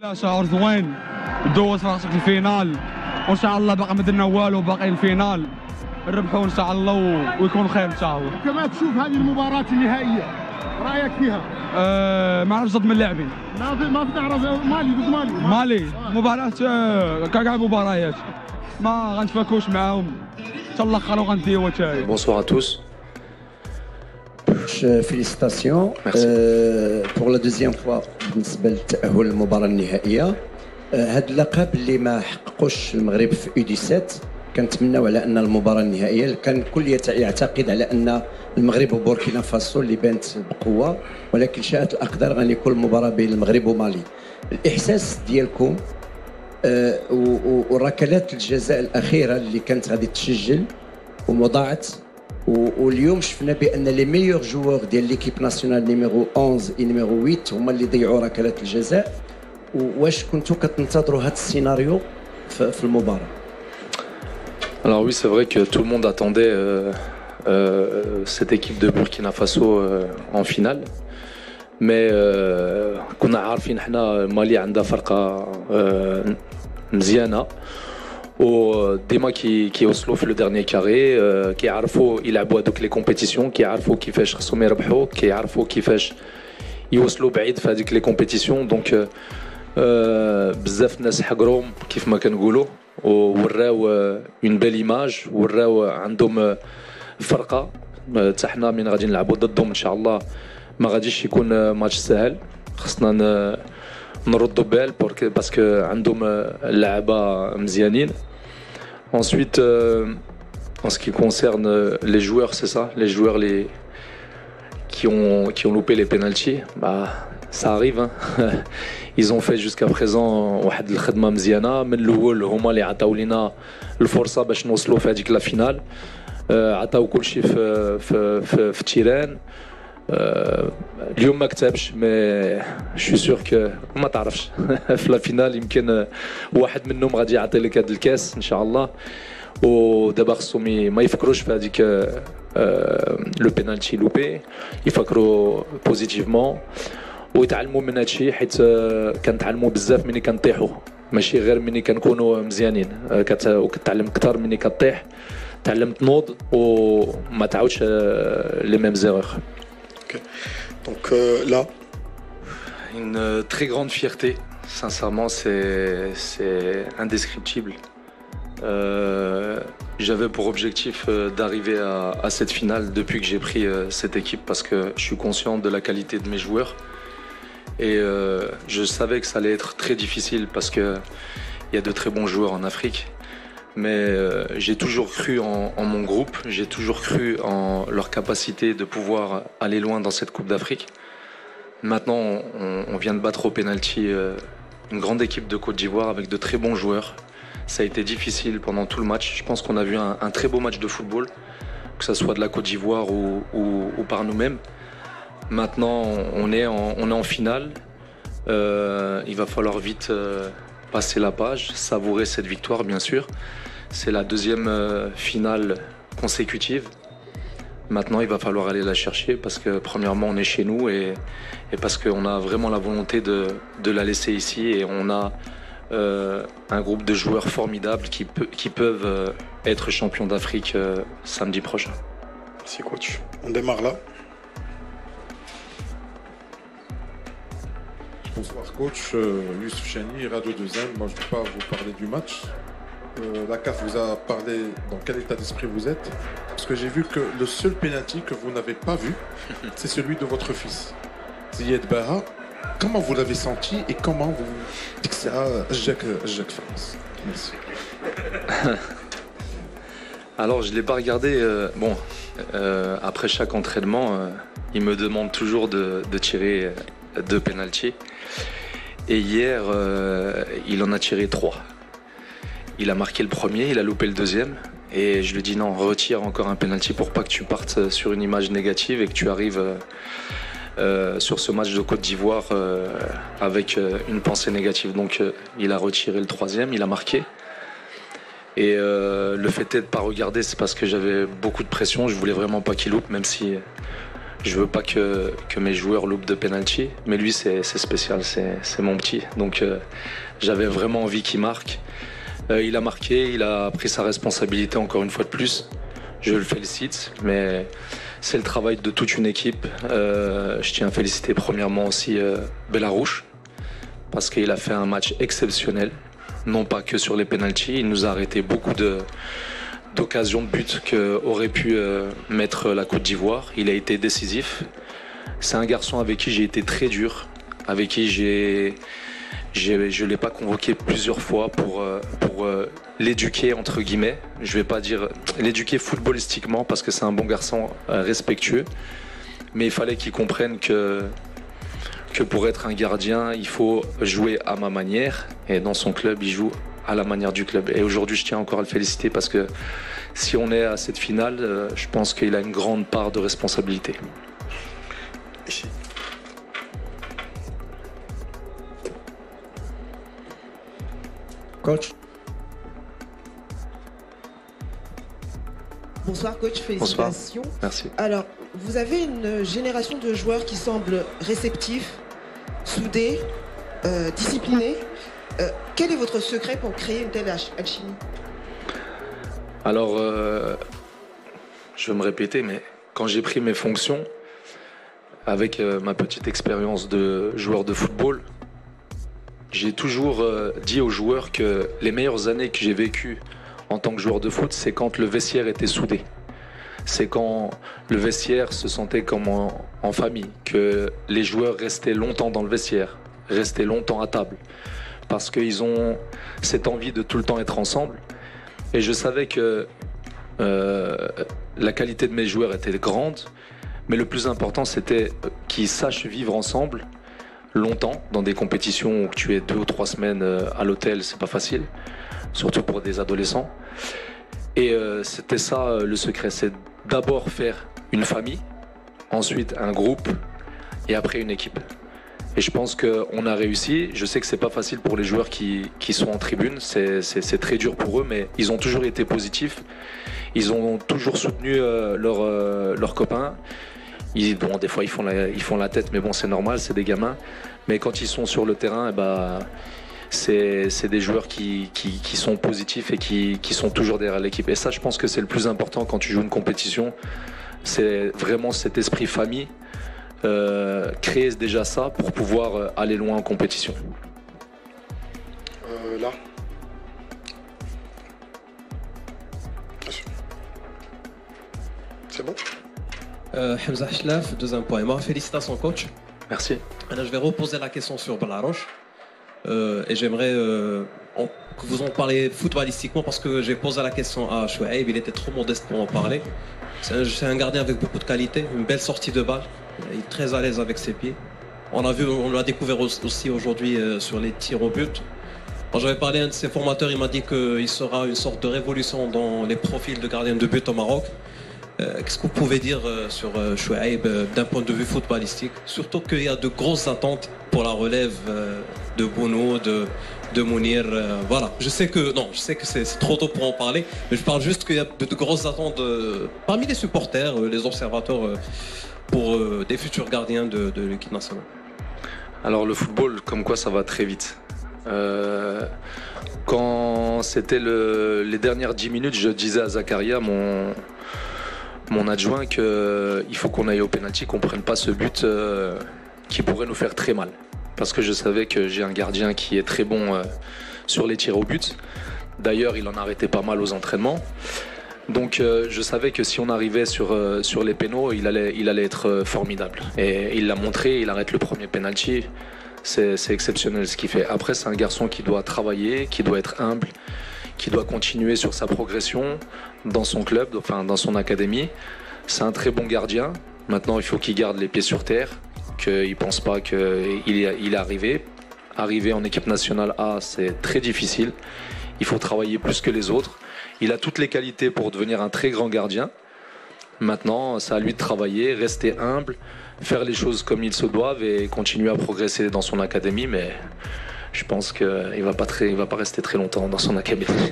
لا شهر زوين دوز فراسك الفينال وان شاء الله باقي ما درنا والو باقي الفينال نربحوا ان شاء الله ويكون خير ان شاء الله. كما تشوف هذه المباراة النهائية رايك فيها؟ ما عرفتش ضد من اللاعبين. ما تعرف مالي ضد مالي. مالي مباراة كاع مباريات ما غنتفاكوش معاهم حتى الاخر وغنديو تاعي. Bonsoir à tous. Félicitations pour la deuxième fois بالنسبة للتأهل للمباراة النهائية. هذا اللقب اللي ما حققوش المغرب في U17 كنتمناو على ان المباراة النهائية كان الكل يعتقد على ان المغرب وبوركينا فاسو اللي بانت بقوة، ولكن شاءت الأقدار غادي يكون المباراة بين المغرب ومالي. الإحساس ديالكم وركلات الجزاء الأخيرة اللي كانت غادي تسجل ومضاعت، واليوم شفنا بان لي ميور جوور ديال ليكيب ناسيونال نيميرو 11 و نيميرو 8 هما اللي ضيعوا ركلات الجزاء. واش كنتوا كتنتظروا هذا السيناريو في المباراة؟ Alors oui, c'est vrai que tout le monde attendait cette équipe de Burkina Faso en finale. Mais كنا عارفين احنا مالي عندها فرقة مزيانة وديما كيوصلوا في لو ديرني كاري، كيعرفوا يلعبوا هذوك لي كومبيتيسيون، كيعرفوا كيفاش خصهم يربحوا، كيعرفوا كيفاش يوصلوا بعيد في هذيك لي كومبيتيسيون. دونك بزاف الناس حقروهم كيف ما كنقولوا ووراو اون بيل ايماج، وراو عندهم فرقه. حتى حنا من غادي نلعبوا ضدهم ان شاء الله ما غاديش يكون ماتش سهل، خصنا نردوا بال باسكو عندهم اللعابه مزيانين. Ensuite, en ce qui concerne les joueurs, c'est ça, les joueurs qui ont loupé les pénaltys, bah ça arrive. Hein. Ils ont fait jusqu'à présent واحد الخدمة مزيانة من الأول، هما اللي عطاو لينا الفرصة باش نوصلوا في هذيك لا فينال، عطاو كل شيء في التيران. اليوم ما كتبش مي جو سور كو ما تعرفش في لا فينال يمكن واحد منهم غادي يعطي لك هذا الكاس ان شاء الله. ودابا خصهم ما يفكروش في هذيك لو بينالتي لوبي، يفكروا بوزيتيفمون ويتعلموا من هذا الشيء، حيت كنتعلموا بزاف ملي كنطيحوا، ماشي غير ملي كنكونوا مزيانين. كتعلم اكثر ملي كطيح، تعلم تنوض وما تعاودش لي ميم زيرور. Donc là, une très grande fierté, sincèrement, c'est indescriptible. J'avais pour objectif d'arriver à cette finale depuis que j'ai pris cette équipe, parce que je suis conscient de la qualité de mes joueurs et je savais que ça allait être très difficile parce qu'il y a de très bons joueurs en Afrique. Mais j'ai toujours cru en mon groupe, j'ai toujours cru en leur capacité de pouvoir aller loin dans cette Coupe d'Afrique. Maintenant, on vient de battre au penalty une grande équipe de Côte d'Ivoire avec de très bons joueurs. Ça a été difficile pendant tout le match. Je pense qu'on a vu un très beau match de football, que ce soit de la Côte d'Ivoire ou par nous-mêmes. Maintenant, on est en finale. Il va falloir vite passer la page, savourer cette victoire bien sûr. C'est la deuxième finale consécutive. Maintenant il va falloir aller la chercher parce que premièrement on est chez nous et parce qu'on a vraiment la volonté de la laisser ici, et on a un groupe de joueurs formidables qui peuvent être champions d'Afrique samedi prochain. Merci coach. On démarre là. Bonsoir coach, Youssouf Chani, Radio 2M. Moi je ne vais pas vous parler du match. La CAF vous a parlé dans quel état d'esprit vous êtes, parce que j'ai vu que le seul penalty que vous n'avez pas vu, c'est celui de votre fils, Ziyed Baha. Comment vous l'avez senti et comment vous dites que c'est Jacques France? Merci. Alors je ne l'ai pas regardé. Après chaque entraînement, il me demande toujours de tirer 2 penalties. Et hier, il en a tiré 3. Il a marqué le premier, il a loupé le deuxième. Et je lui ai dit non, retire encore un penalty pour pas que tu partes sur une image négative et que tu arrives sur ce match de Côte d'Ivoire avec une pensée négative. Donc il a retiré le troisième, il a marqué. Et le fait de ne pas regarder, c'est parce que j'avais beaucoup de pression. Je voulais vraiment pas qu'il loupe, même si Je veux pas que mes joueurs loupent de penalty, mais lui c'est spécial, c'est mon petit. Donc j'avais vraiment envie qu'il marque. Il a marqué, il a pris sa responsabilité encore une fois de plus. Je le félicite, mais c'est le travail de toute une équipe. Je tiens à féliciter premièrement aussi Belarouche, parce qu'il a fait un match exceptionnel, non pas que sur les penalties. Il nous a arrêté beaucoup d'occasions de but qu'aurait pu mettre la Côte d'Ivoire. Il a été décisif. C'est un garçon avec qui j'ai été très dur, avec qui je ne l'ai pas convoqué plusieurs fois pour l'éduquer, entre guillemets. Je ne vais pas dire l'éduquer footballistiquement parce que c'est un bon garçon respectueux. Mais il fallait qu'il comprenne que pour être un gardien, il faut jouer à ma manière. Et dans son club, il joue à la manière du club. Et aujourd'hui, je tiens encore à le féliciter parce que si on est à cette finale, je pense qu'il a une grande part de responsabilité. Ici. Coach. Bonsoir coach, félicitations. Bonsoir. Merci. Alors, vous avez une génération de joueurs qui semblent réceptifs, soudés, disciplinés. Quel est votre secret pour créer une telle alchimie? Alors, je vais me répéter, mais quand j'ai pris mes fonctions, avec ma petite expérience de joueur de football, j'ai toujours dit aux joueurs que les meilleures années que j'ai vécues en tant que joueur de foot, c'est quand le vestiaire était soudé. C'est quand le vestiaire se sentait comme en famille, que les joueurs restaient longtemps dans le vestiaire, restaient longtemps à table, parce qu'ils ont cette envie de tout le temps être ensemble. Et je savais que la qualité de mes joueurs était grande, mais le plus important, c'était qu'ils sachent vivre ensemble longtemps dans des compétitions où tu es 2 ou 3 semaines à l'hôtel, c'est pas facile, surtout pour des adolescents. Et c'était ça le secret, c'est d'abord faire une famille, ensuite un groupe et après une équipe. Et je pense qu'on a réussi. Je sais que c'est pas facile pour les joueurs qui sont en tribune, c'est très dur pour eux, mais ils ont toujours été positifs. Ils ont toujours soutenu leurs copains. Bon, des fois ils font la tête, mais bon, c'est normal, c'est des gamins. Mais quand ils sont sur le terrain, eh ben, c'est des joueurs qui sont positifs et qui sont toujours derrière l'équipe. Et ça, je pense que c'est le plus important quand tu joues une compétition. C'est vraiment cet esprit famille. Créer déjà ça pour pouvoir aller loin en compétition. Là. C'est bon. Hamza Hlaf, deuxième point. Moi, félicitations coach. Merci. Alors, je vais reposer la question sur Belarouche. Et j'aimerais que vous en parlez footballistiquement parce que j'ai posé la question à Chouaib, il était trop modeste pour en parler. C'est un gardien avec beaucoup de qualité, une belle sortie de balle, il est très à l'aise avec ses pieds. On l'a découvert aussi aujourd'hui sur les tirs au but. Quand j'avais parlé à un de ses formateurs, il m'a dit qu'il sera une sorte de révolution dans les profils de gardiens de but au Maroc. Qu'est-ce que vous pouvez dire sur Chouaib d'un point de vue footballistique? Surtout qu'il y a de grosses attentes pour la relève de Bounou, de Mounir. Voilà. Je sais que c'est trop tôt pour en parler, mais je parle juste qu'il y a de grosses attentes parmi les supporters, les observateurs, pour des futurs gardiens de l'équipe nationale. Alors le football, comme quoi ça va très vite. Quand c'était les dernières 10 minutes, je disais à Zakaria, mon adjoint, qu'il faut qu'on aille au pénalty, qu'on ne prenne pas ce but qui pourrait nous faire très mal. Parce que je savais que j'ai un gardien qui est très bon sur les tirs au but. D'ailleurs, il en arrêtait pas mal aux entraînements. Donc je savais que si on arrivait sur les pénaux, il allait être formidable. Et il l'a montré, il arrête le premier pénalty. C'est exceptionnel ce qu'il fait. Après, c'est un garçon qui doit travailler, qui doit être humble, qui doit continuer sur sa progression dans son club, enfin dans son académie. C'est un très bon gardien. Maintenant, il faut qu'il garde les pieds sur terre, qu'il ne pense pas qu'il est arrivé. Arriver en équipe nationale A, c'est très difficile. Il faut travailler plus que les autres. Il a toutes les qualités pour devenir un très grand gardien. Maintenant, c'est à lui de travailler, rester humble, faire les choses comme il se doivent et continuer à progresser dans son académie. Mais je pense qu'il ne va pas rester très longtemps dans son académie.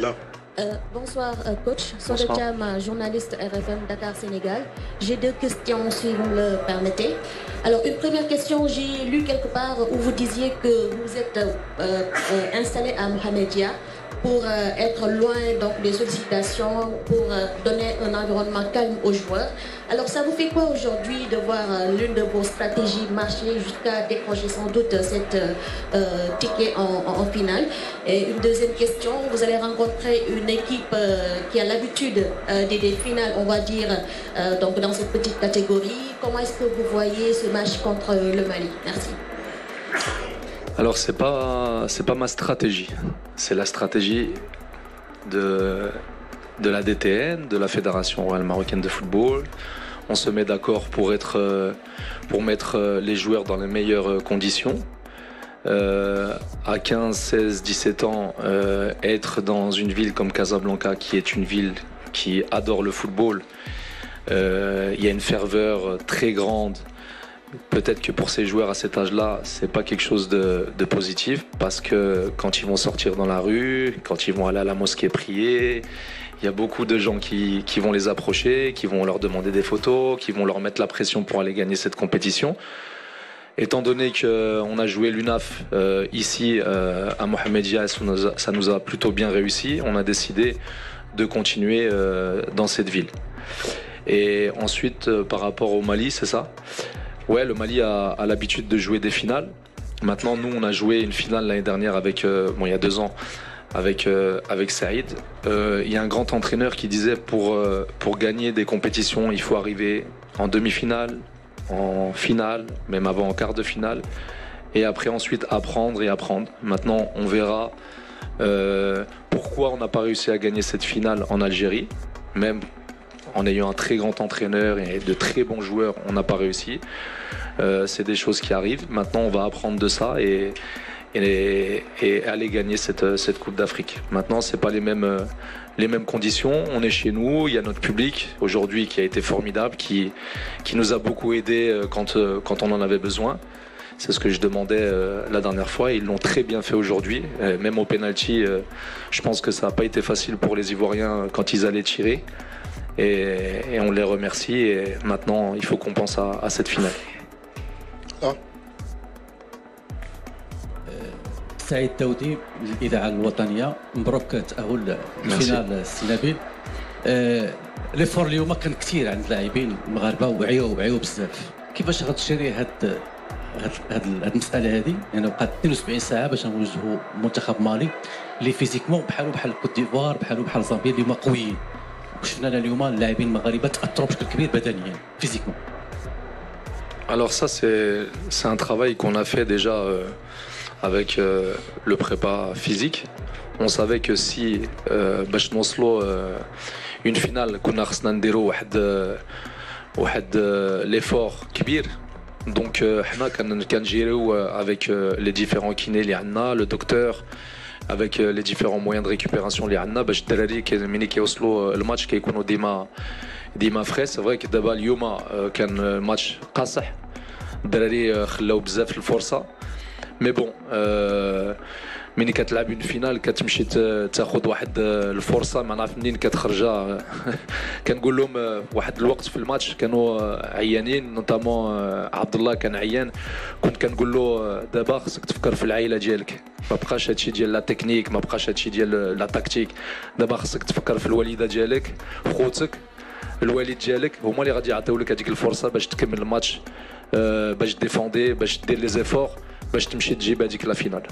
Là. Bonsoir coach, Soda Thiam, journaliste RFM Dakar Sénégal. J'ai deux questions si vous me le permettez. Alors une première question, j'ai lu quelque part où vous disiez que vous êtes installé à Mohamedia pour être loin donc des sollicitations, pour donner un environnement calme aux joueurs. Alors ça vous fait quoi aujourd'hui de voir l'une de vos stratégies marcher jusqu'à décrocher sans doute cette ticket en finale? Et une deuxième question, vous allez rencontrer une équipe qui a l'habitude des finales, on va dire, donc dans cette petite catégorie. Comment est-ce que vous voyez ce match contre le Mali? Merci. Alors c'est pas ma stratégie, c'est la stratégie de la DTN, de la Fédération Royale Marocaine de Football. On se met d'accord pour mettre les joueurs dans les meilleures conditions. À 15, 16, 17 ans, être dans une ville comme Casablanca, qui est une ville qui adore le football, il y a une ferveur très grande. Peut-être que pour ces joueurs à cet âge-là, c'est pas quelque chose de positif, parce que quand ils vont sortir dans la rue, quand ils vont aller à la mosquée prier, il y a beaucoup de gens qui vont les approcher, qui vont leur demander des photos, qui vont leur mettre la pression pour aller gagner cette compétition. Étant donné qu'on a joué l'UNAF ici à Mohamedia, ça nous a plutôt bien réussi, on a décidé de continuer dans cette ville. Et ensuite, par rapport au Mali, c'est ça ? Ouais, le Mali a l'habitude de jouer des finales. Maintenant, nous, on a joué une finale l'année dernière avec, il y a 2 ans, avec Saïd. Il y a un grand entraîneur qui disait pour gagner des compétitions, il faut arriver en demi-finale, en finale, même avant en quart de finale, et après ensuite apprendre et apprendre. Maintenant, on verra pourquoi on n'a pas réussi à gagner cette finale en Algérie, même en ayant un très grand entraîneur et de très bons joueurs, on n'a pas réussi. C'est des choses qui arrivent. Maintenant, on va apprendre de ça et aller gagner cette Coupe d'Afrique. Maintenant, c'est pas les mêmes conditions. On est chez nous, il y a notre public aujourd'hui qui a été formidable, qui nous a beaucoup aidé quand on en avait besoin. C'est ce que je demandais la dernière fois. Ils l'ont très bien fait aujourd'hui. Même au penalty, je pense que ça n'a pas été facile pour les Ivoiriens quand ils allaient tirer. Et on les remercie. Et maintenant, il faut qu'on pense à cette finale. سعيد تودي الإذاعة الوطنية، مبروك تأهل الفينال السي نبيل. لي فور اليوم كان كثير عند اللاعبين المغاربة وعيوا بزاف. كيفاش غتشري هاد المسألة هذه؟ يعني بقات 72 ساعة باش نوجهوا منتخب مالي اللي فيزيكمون بحال كوت ديفوار بحال زامبيا اللي هما قويين. وشفنا اليوم اللاعبين المغاربة تأثروا بشكل كبير بدنيا فيزيكمون. Alors ça c'est un travail qu'on a fait déjà avec le prépa physique. On savait que si باش نوصلوا une finale كنا خصنا نديروا واحد l'effort كبير. Donc حنا كنجيريو avec les différents kinés اللي عندنا, le docteur, avec les différents moyens de récupération اللي عندنا باش الدراري ملي كيوصلوا الماتش كيكونوا ديما فري. سي فري دابا اليوم كان الماتش قاصح, الدراري خلاو بزاف الفرصه, مي بون ملي كتلعب اون فينال كتمشي تاخذ واحد الفرصه ما نعرف منين كتخرجها. كنقول لهم واحد الوقت في الماتش كانوا عيانين, نوطامون عبد الله كان عيان, كنت كنقول له دابا خصك تفكر في العائله ديالك, ما بقاش هادشي ديال لا تكنيك, ما بقاش هادشي ديال لا تاكتيك. دابا خصك تفكر في الوالده ديالك, في خوتك, الوالد ديالك هما اللي غادي يعطيو لك هذيك الفرصه باش تكمل الماتش, باش ديفوندي, باش دير لي زيفور, باش تمشي تجيب هذيك لا فينال.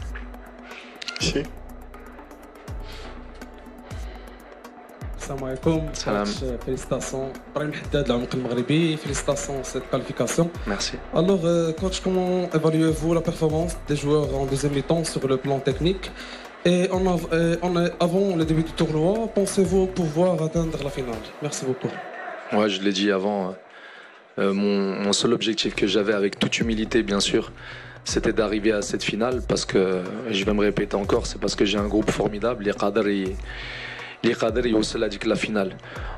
السلام عليكم. سلام. Félicitations Brahim Haddad, العمق المغربي. Félicitations cette qualification. Merci. Alors, coach, comment évaluez-vous la performance des joueurs en deuxième mi-temps sur le plan technique? Et avant le début du tournoi, pensez-vous pouvoir atteindre la finale? Merci beaucoup. Ouais, je l'ai dit avant. Mon seul objectif que j'avais, avec toute humilité bien sûr, c'était d'arriver à cette finale, parce que, je vais me répéter encore, c'est parce que j'ai un groupe formidable, les Qader يوصل هذيك la finale.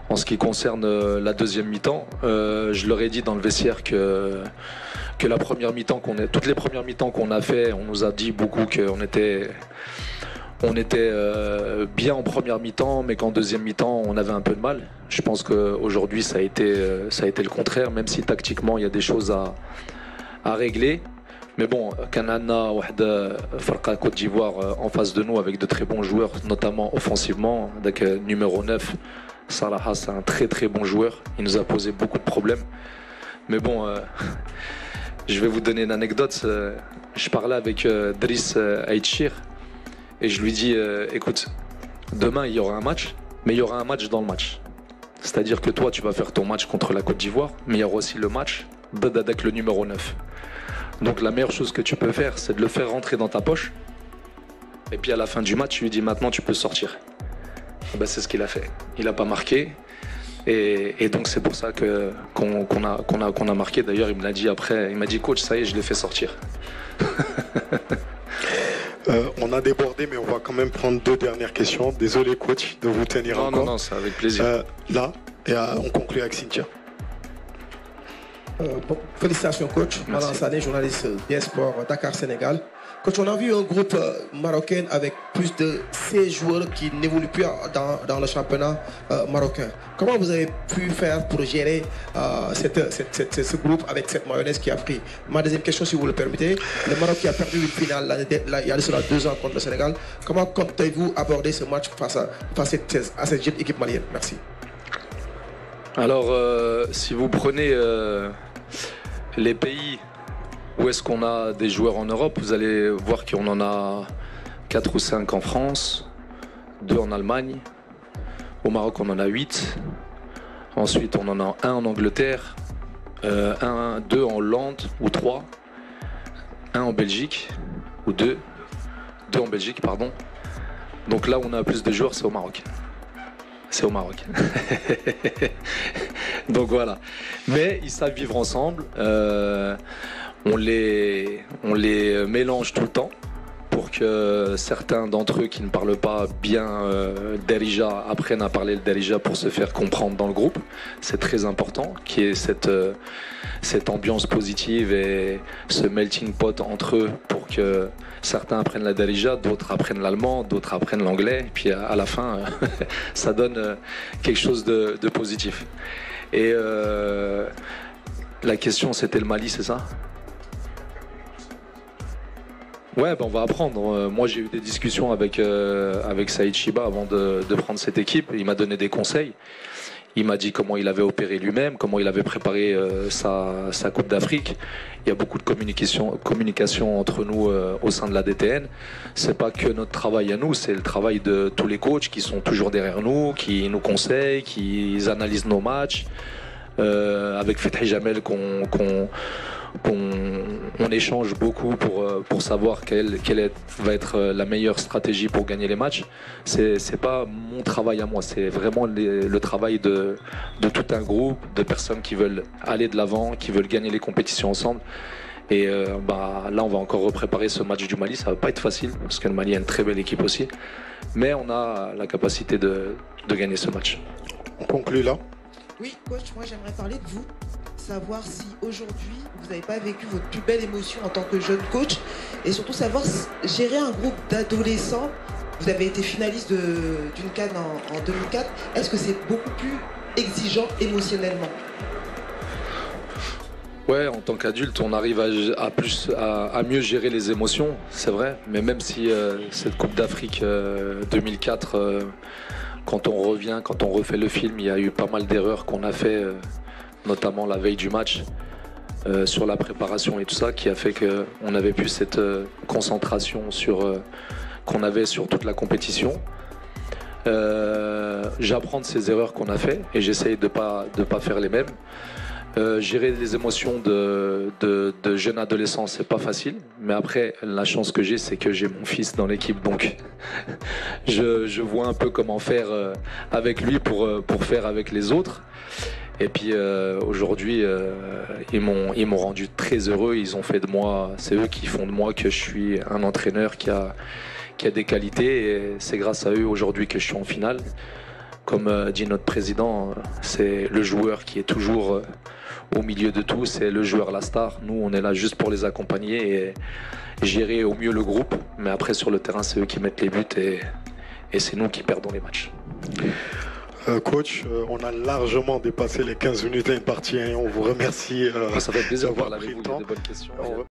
En ce qui concerne la deuxième mi-temps, je leur ai dit dans le vestiaire que la première mi-temps toutes les premières mi-temps qu'on a fait, on nous a dit beaucoup qu'on on était bien en première mi-temps, mais qu'en deuxième mi-temps, on avait un peu de mal. Je pense qu'aujourd'hui, ça a été le contraire, même si tactiquement, il y a des choses à régler. Mais bon, Kanana, Farqa Côte d'Ivoire en face de nous avec de très bons joueurs, notamment offensivement. Avec numéro 9, Salah, c'est un très très bon joueur. Il nous a posé beaucoup de problèmes. Mais bon, je vais vous donner une anecdote. Je parlais avec Driss Aïtchir. Et je lui dis, écoute, demain il y aura un match, mais il y aura un match dans le match. C'est-à-dire que toi tu vas faire ton match contre la Côte d'Ivoire, mais il y aura aussi le match avec le numéro 9. Donc la meilleure chose que tu peux faire, c'est de le faire rentrer dans ta poche. Et puis à la fin du match, tu lui dis maintenant tu peux sortir. Et ben, c'est ce qu'il a fait. Il n'a pas marqué. Et donc c'est pour ça qu'on a marqué. D'ailleurs il me l'a dit après, il m'a dit coach, ça y est, je l'ai fait sortir. On a débordé, mais on va quand même prendre 2 dernières questions. Désolé, coach, de vous tenir encore. Non, c'est avec plaisir. Là, et on conclut avec Cynthia. Félicitations, coach. Malang Sané, journaliste bien sport Dakar Sénégal. Coach, on a vu un groupe marocain avec plus de 16 joueurs qui n'évoluent plus dans le championnat marocain. Comment vous avez pu faire pour gérer ce groupe avec cette mayonnaise qui a pris? Ma deuxième question, si vous le permettez. Le Maroc qui a perdu une finale il y a 2 ans contre le Sénégal. Comment comptez-vous aborder ce match face à cette jeune équipe malienne? Merci. Alors, si vous prenez les pays où est-ce qu'on a des joueurs en Europe, vous allez voir qu'on en a 4 ou 5 en France, 2 en Allemagne, au Maroc on en a 8, ensuite on en a 1 en Angleterre, 2 en Hollande ou 3, 1 en Belgique ou 2 en Belgique, pardon. Donc là où on a plus de joueurs, c'est au Maroc. C'est au Maroc. Donc voilà. Mais ils savent vivre ensemble. On les mélange tout le temps pour que certains d'entre eux qui ne parlent pas bien Darija apprennent à parler le Darija pour se faire comprendre dans le groupe. C'est très important qu'il y ait cette ambiance positive et ce melting pot entre eux pour que certains apprennent la Darija, d'autres apprennent l'allemand, d'autres apprennent l'anglais. Et puis à la fin, ça donne quelque chose de positif. Et la question, c'était le Mali, c'est ça ? Ouais, ben on va apprendre. Moi, j'ai eu des discussions avec Saïd Chiba avant de prendre cette équipe. Il m'a donné des conseils. Il m'a dit comment il avait opéré lui-même, comment il avait préparé sa Coupe d'Afrique. Il y a beaucoup de communication entre nous au sein de la DTN. C'est pas que notre travail à nous, c'est le travail de tous les coachs qui sont toujours derrière nous, qui nous conseillent, qui analysent nos matchs. Avec Fethi Jamel on échange beaucoup pour savoir quelle va être la meilleure stratégie pour gagner les matchs. C'est pas mon travail à moi, c'est vraiment le travail de tout un groupe de personnes qui veulent aller de l'avant, qui veulent gagner les compétitions ensemble. Et là on va encore repréparer ce match du Mali. Ça va pas être facile parce que le Mali a une très belle équipe aussi, mais on a la capacité de gagner ce match. On conclut là. Oui, coach, moi j'aimerais parler de vous. Savoir si aujourd'hui vous n'avez pas vécu votre plus belle émotion en tant que jeune coach et surtout savoir gérer un groupe d'adolescents. Vous avez été finaliste d'une CAN en 2004. Est-ce que c'est beaucoup plus exigeant émotionnellement? Ouais, en tant qu'adulte, on arrive à mieux gérer les émotions, c'est vrai. Mais même si cette Coupe d'Afrique 2004, quand on refait le film, il y a eu pas mal d'erreurs qu'on a fait. Notamment la veille du match, sur la préparation et tout ça, qui a fait qu'on n'avait plus cette concentration qu'on avait sur toute la compétition. J'apprends de ces erreurs qu'on a fait et j'essaye de pas faire les mêmes. Gérer les émotions de jeunes adolescents, c'est pas facile, mais après la chance que j'ai, c'est que j'ai mon fils dans l'équipe, donc je vois un peu comment faire avec lui pour faire avec les autres. Et puis aujourd'hui, ils m'ont rendu très heureux. Ils ont fait de moi, c'est eux qui font de moi que je suis un entraîneur qui a des qualités. Et c'est grâce à eux aujourd'hui que je suis en finale. Comme dit notre président, c'est le joueur qui est toujours au milieu de tout, c'est le joueur, la star. Nous, on est là juste pour les accompagner et gérer au mieux le groupe. Mais après, sur le terrain, c'est eux qui mettent les buts et c'est nous qui perdons les matchs. Coach, on a largement dépassé les 15 minutes imparties. On vous remercie. Ça fait plaisir de parler avec vous, il y a de bonnes questions.